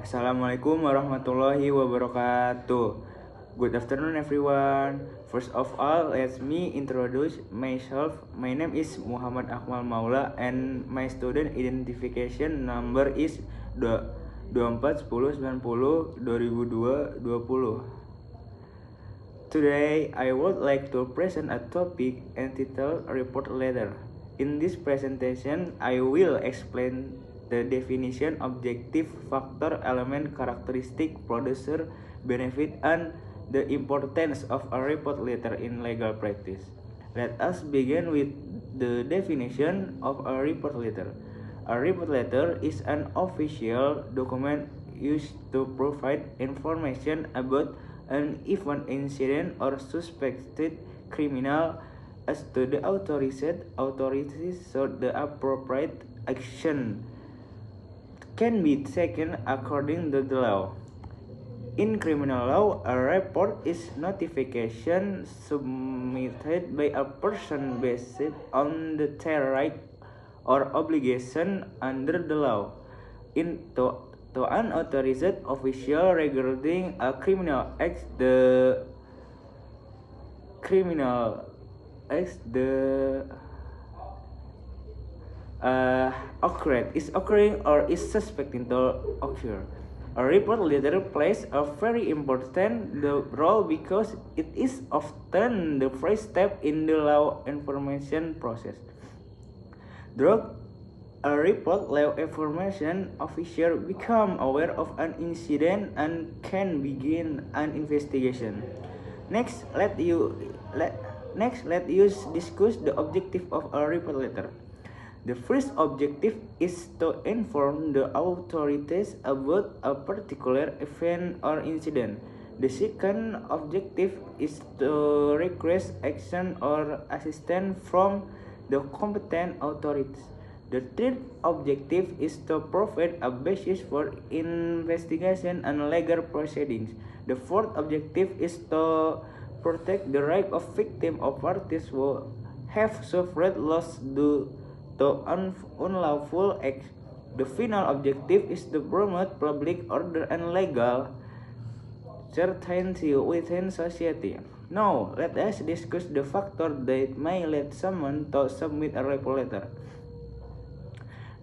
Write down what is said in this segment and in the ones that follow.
Assalamualaikum warahmatullahi wabarakatuh. Good afternoon, everyone. First of all, let me introduce myself. My name is Muhammad Akmal Maula, and my student identification number is 2410902020. Today, I would like to present a topic entitled Report Letter. In this presentation, I will explain the definition, objective, factor, element, characteristic, producer, benefit, and the importance of a report letter in legal practice. Let us begin with the definition of a report letter. A report letter is an official document used to provide information about an event, incident, or suspected criminal as to the authorities so the appropriate action can be taken according to the law. In criminal law, a report is notification submitted by a person based on the right or obligation under the law to an authorized official regarding a criminal act occurring or is suspected to occur. A report letter plays a very important role because it is often the first step in the law enforcement process. Through a report, law enforcement officer become aware of an incident and can begin an investigation. Next, let us discuss the objective of a report letter. The first objective is to inform the authorities about a particular event or incident. The second objective is to request action or assistance from the competent authorities. The third objective is to provide a basis for investigation and legal proceedings. The fourth objective is to protect the right of victims or parties who have suffered loss due to unlawful acts. The final objective is to promote public order and legal certainty within society. Now, let us discuss the factors that may lead someone to submit a report letter.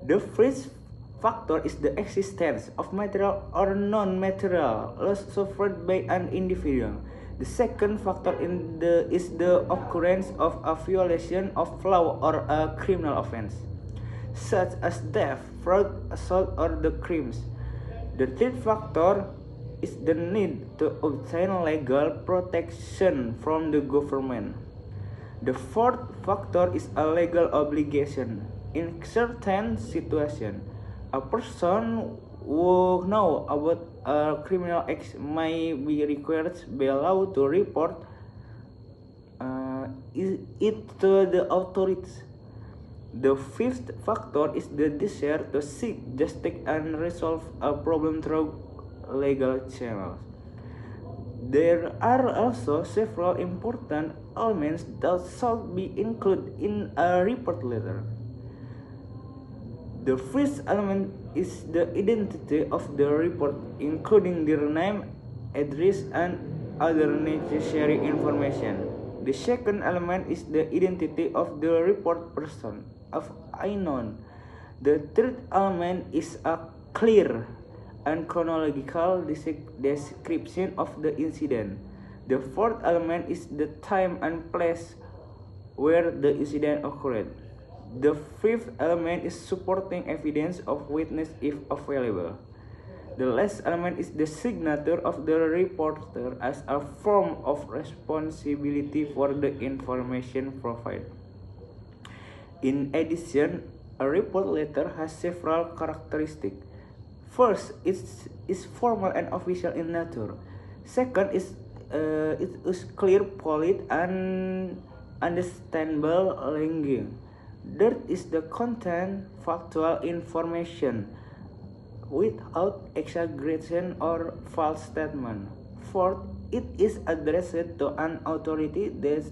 The first factor is the existence of material or non-material loss suffered by an individual. The second factor is the occurrence of a violation of law or a criminal offense, such as theft, fraud, assault, or the crimes. The third factor is the need to obtain legal protection from the government. The fourth factor is a legal obligation. In certain situations, a person who knows about a criminal act may be required by law to report it to the authorities. The fifth factor is the desire to seek justice and resolve a problem through legal channels. There are also several important elements that should be included in a report letter. The first element is the identity of the report, including their name, address, and other necessary information. The second element is the identity of the report person, of unknown. The third element is a clear and chronological description of the incident. The fourth element is the time and place where the incident occurred. The fifth element is supporting evidence of witness if available. The last element is the signature of the reporter as a form of responsibility for the information provided. In addition, a report letter has several characteristics. First, it is formal and official in nature. Second, it is clear, polite, and understandable language. Third is the content factual information without exaggeration or false statement. Fourth, it is addressed to an authority that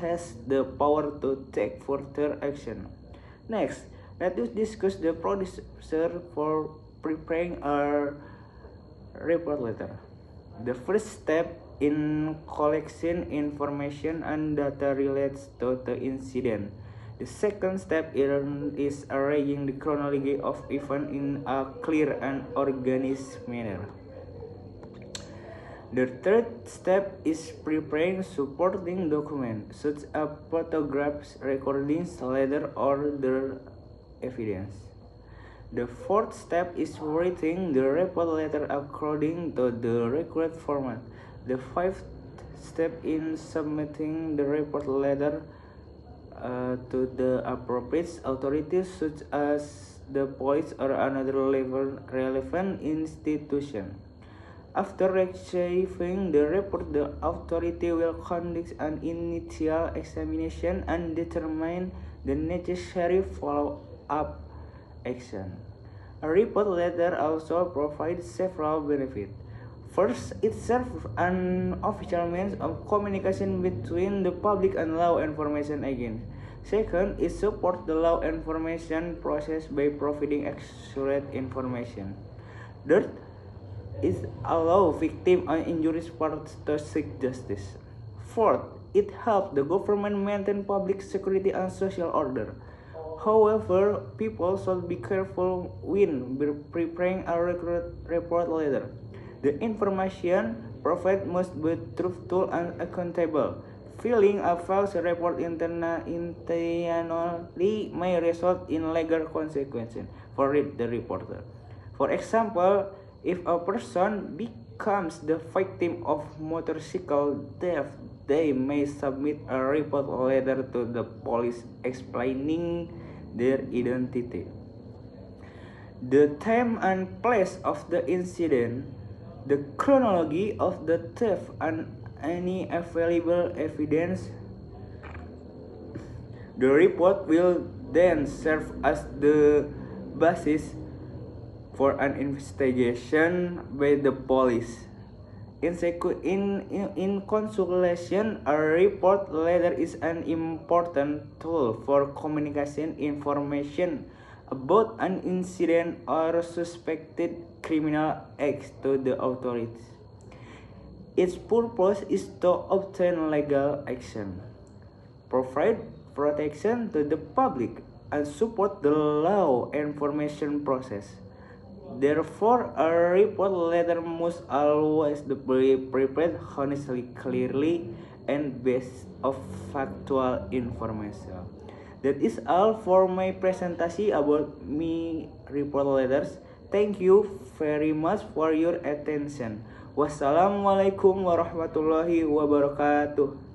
has the power to take further action. Next, let us discuss the procedure for preparing a report letter. The first step in collecting information and data relates to the incident. The second step is arranging the chronology of events in a clear and organized manner. The third step is preparing supporting documents, such as photographs, recordings, letters, or other evidence. The fourth step is writing the report letter according to the required format. The fifth step in submitting the report letter to the appropriate authorities, such as the police or another relevant institution. After receiving the report, the authority will conduct an initial examination and determine the necessary follow-up action. A report letter also provides several benefits. First, it serves an official means of communication between the public and law enforcement agents. Second, it supports the law enforcement process by providing accurate information. Third, it allows victims and injured parties to seek justice. Fourth, it helps the government maintain public security and social order. However, people should be careful when preparing a report letter. The information provided must be truthful and accountable. Filing a false report intentionally may result in legal consequences for the reporter. For example, if a person becomes the victim of motorcycle theft, they may submit a report letter to the police explaining their identity, the time and place of the incident, the chronology of the theft, and any available evidence. The report will then serve as the basis for an investigation by the police. In conclusion, a report letter is an important tool for communicating information about an incident or suspected criminal acts to the authorities. Its purpose is to obtain legal action, provide protection to the public, and support the law enforcement process. Therefore, a report letter must always be prepared honestly, clearly, and based on factual information. That is all for my presentation about me report letters. Thank you very much for your attention. Wassalamualaikum warahmatullahi wabarakatuh.